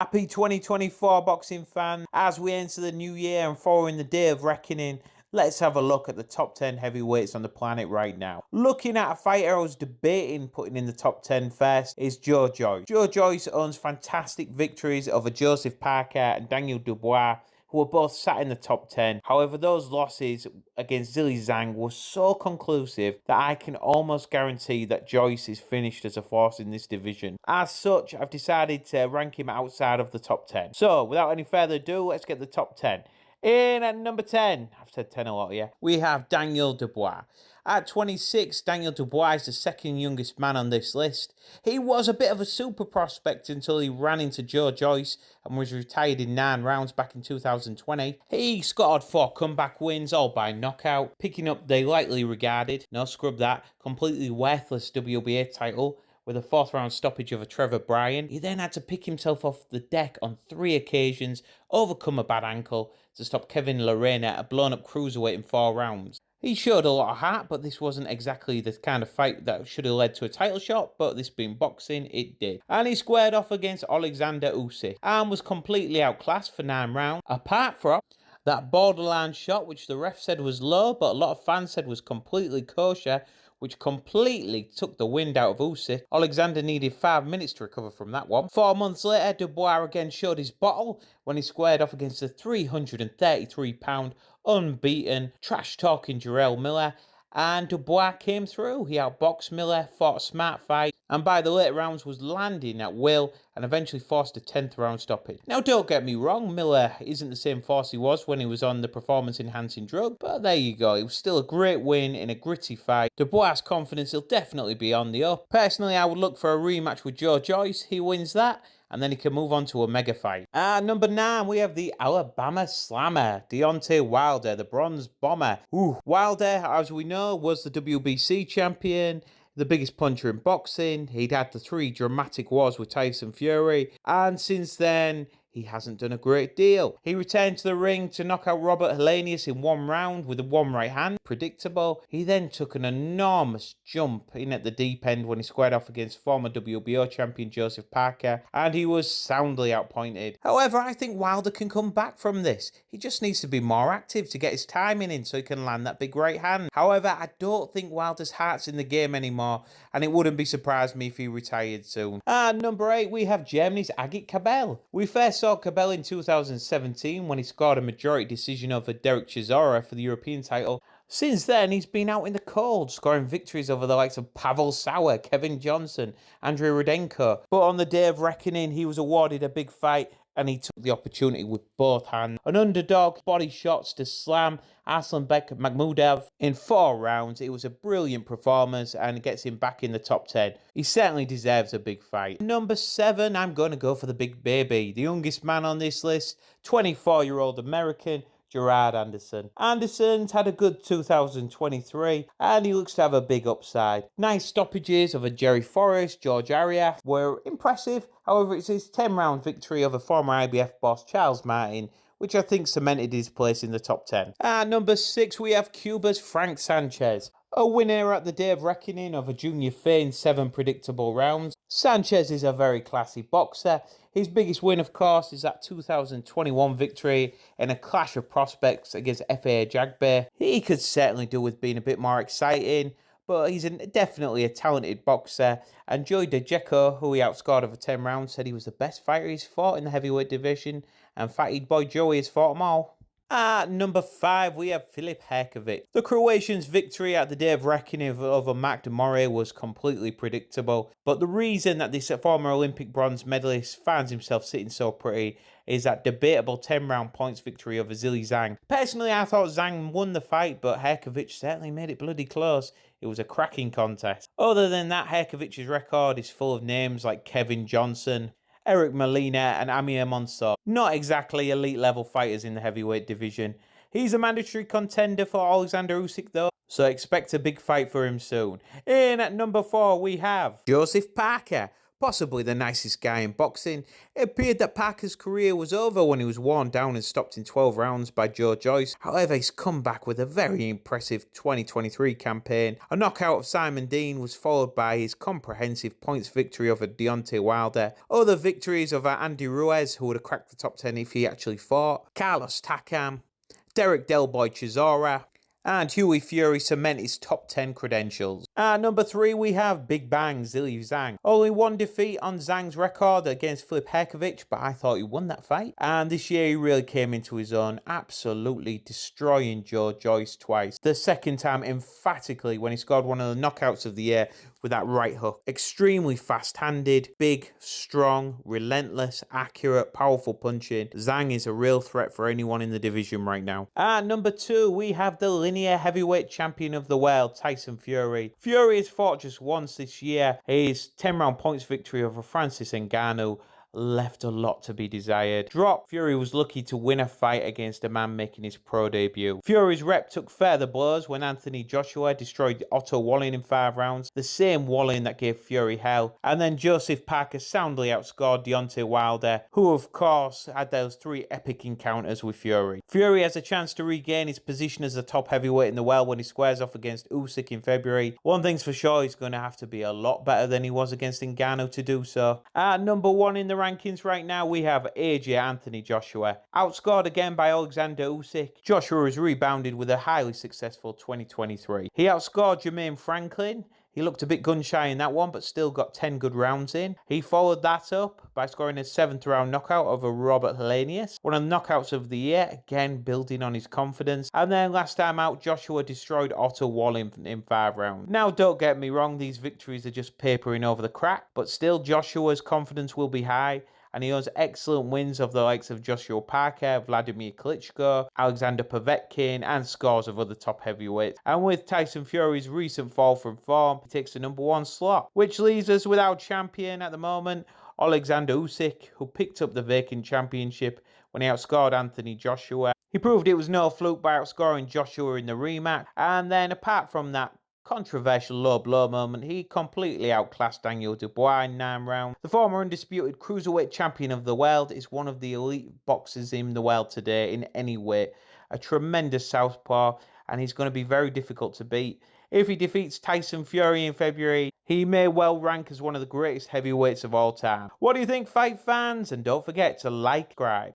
Happy 2024 boxing fan. As we enter the new year and following the day of reckoning, let's have a look at the top 10 heavyweights on the planet right now. Looking at a fighter I was debating putting in the top 10 first is Joe Joyce. Joe Joyce owns fantastic victories over Joseph Parker and Daniel Dubois, who were both sat in the top 10. However, those losses against Zhilei Zhang were so conclusive that I can almost guarantee that Joyce is finished as a force in this division. As such, I've decided to rank him outside of the top 10. So, without any further ado, let's get the top 10. In at number 10, I've said 10 a lot here, we have Daniel Dubois. At 26, Daniel Dubois is the second youngest man on this list. He was a bit of a super prospect until he ran into Joe Joyce and was retired in 9 rounds back in 2020. He scored 4 comeback wins, all by knockout, picking up the lightly regarded, no scrub that, completely worthless WBA title with a 4th round stoppage of a Trevor Bryan. He then had to pick himself off the deck on 3 occasions, overcome a bad ankle to stop Kevin Lerena, a blown up cruiserweight, in 4 rounds. He showed a lot of heart, but this wasn't exactly the kind of fight that should have led to a title shot, but this being boxing, it did. And he squared off against Oleksandr Usyk and was completely outclassed for 9 rounds, apart from that borderline shot, which the ref said was low, but a lot of fans said was completely kosher, which completely took the wind out of Usyk. Oleksandr needed 5 minutes to recover from that one. 4 months later, Dubois again showed his bottle when he squared off against the 333-pound unbeaten, trash-talking Jarrell Miller. And Dubois came through. He outboxed Miller, fought a smart fight, and by the later rounds was landing at will and eventually forced a 10th round stoppage. Now, don't get me wrong, Miller isn't the same force he was when he was on the performance-enhancing drug, but there you go. It was still a great win in a gritty fight. Dubois' confidence will definitely be on the up. Personally, I would look for a rematch with Joe Joyce. He wins that, and then he can move on to a mega fight. Number 9, we have the Alabama Slammer, Deontay Wilder, the Bronze Bomber. Wilder, as we know, was the WBC champion, the biggest puncher in boxing. He'd had the 3 dramatic wars with Tyson Fury, and since then, he hasn't done a great deal. He returned to the ring to knock out Robert Helenius in 1 round with a 1 right hand. Predictable. He then took an enormous jump in at the deep end when he squared off against former WBO champion Joseph Parker, and he was soundly outpointed. However, I think Wilder can come back from this. He just needs to be more active to get his timing in so he can land that big right hand. However, I don't think Wilder's heart's in the game anymore, and it wouldn't be surprised me if he retired soon. Number 8, we have Germany's Agit Kabel. We first saw Kabel in 2017 when he scored a majority decision over Derek Chisora for the European title. Since then, he's been out in the cold, scoring victories over the likes of Pavel Sauer, Kevin Johnson, Andrei Rudenko. But on the day of reckoning, he was awarded a big fight and he took the opportunity with both hands. An underdog, body shots to slam Arslanbek Makhmudov in 4 rounds. It was a brilliant performance and gets him back in the top 10. He certainly deserves a big fight. Number 7, I'm going to go for the big baby. The youngest man on this list, 24-year-old American, Gerard Anderson. Anderson's had a good 2023 and he looks to have a big upside. Nice stoppages of a Jerry Forrest, George Arias were impressive. However, it's his 10-round victory over former IBF boss Charles Martin, which I think cemented his place in the top 10. Number 6, we have Cuba's Frank Sanchez. A winner at the day of reckoning of a junior fay in 7 predictable rounds. Sanchez is a very classy boxer. His biggest win, of course, is that 2021 victory in a clash of prospects against F.A. Jagbe. He could certainly do with being a bit more exciting, but he's definitely a talented boxer. And Joey DeJeco, who he outscored over 10 rounds, said he was the best fighter he's fought in the heavyweight division, and Fatty Boy Joey has fought them all. Number 5, we have Filip Hrgović. The Croatian's victory at the day of reckoning over Mark de Moraes was completely predictable, but the reason that this former Olympic bronze medalist finds himself sitting so pretty is that debatable 10-round points victory over Zhilei Zhang. Personally, I thought Zhang won the fight, but Hrgović certainly made it bloody close. It was a cracking contest. Other than that, Hrgovic's record is full of names like Kevin Johnson, Eric Molina and Amir Monsor. Not exactly elite level fighters in the heavyweight division. He's a mandatory contender for Oleksandr Usyk though, so expect a big fight for him soon. In at number 4 we have Joseph Parker. possibly the nicest guy in boxing. It appeared that Parker's career was over when he was worn down and stopped in 12 rounds by Joe Joyce. However, he's come back with a very impressive 2023 campaign. A knockout of Simon Dean was followed by his comprehensive points victory over Deontay Wilder. Other victories over Andy Ruiz, who would have cracked the top 10 if he actually fought, Carlos Takam, Derek Del Boy Chisora, and Hughie Fury cement his top 10 credentials. At number 3, we have Big Bang Zhilei Zhang. Only one defeat on Zhang's record against Filip Herkovich, but I thought he won that fight. And this year he really came into his own, absolutely destroying Joe Joyce twice. The second time emphatically when he scored one of the knockouts of the year with that right hook. Extremely fast-handed, big, strong, relentless, accurate, powerful punching. Zhang is a real threat for anyone in the division right now. At number 2, we have the linear heavyweight champion of the world, Tyson Fury. Fury has fought just once this year. His 10-round points victory over Francis Ngannou left a lot to be desired. Drop. Fury was lucky to win a fight against a man making his pro debut. Fury's rep took further blows when Anthony Joshua destroyed Otto Wallin in 5 rounds, the same Wallin that gave Fury hell. And then Joseph Parker soundly outscored Deontay Wilder, who of course had those 3 epic encounters with Fury. Fury has a chance to regain his position as the top heavyweight in the world when he squares off against Usyk in February. One thing's for sure, he's going to have to be a lot better than he was against Ngannou to do so. At number 1 in the rankings right now, we have AJ Anthony Joshua. Outscored again by Oleksandr Usyk, Joshua has rebounded with a highly successful 2023. He outscored Jermaine Franklin. He looked a bit gun-shy in that one, but still got 10 good rounds in. He followed that up by scoring a 7th round knockout over Robert Helenius, one of the knockouts of the year, again building on his confidence. And then last time out, Joshua destroyed Otto Wallin in 5 rounds. Now, don't get me wrong, these victories are just papering over the crack, but still Joshua's confidence will be high, and he owns excellent wins of the likes of Joshua Parker, Vladimir Klitschko, Alexander Povetkin, and scores of other top heavyweights. And with Tyson Fury's recent fall from form, he takes the number 1 slot, which leaves us with our champion at the moment, Oleksandr Usyk, who picked up the vacant championship when he outscored Anthony Joshua. He proved it was no fluke by outscoring Joshua in the rematch, and then apart from that controversial low blow moment, he completely outclassed Daniel Dubois in 9 rounds. The former undisputed cruiserweight champion of the world is one of the elite boxers in the world today in any weight. A tremendous southpaw, and he's going to be very difficult to beat. If he defeats Tyson Fury in February, he may well rank as one of the greatest heavyweights of all time. What do you think, fight fans? And don't forget to like, subscribe.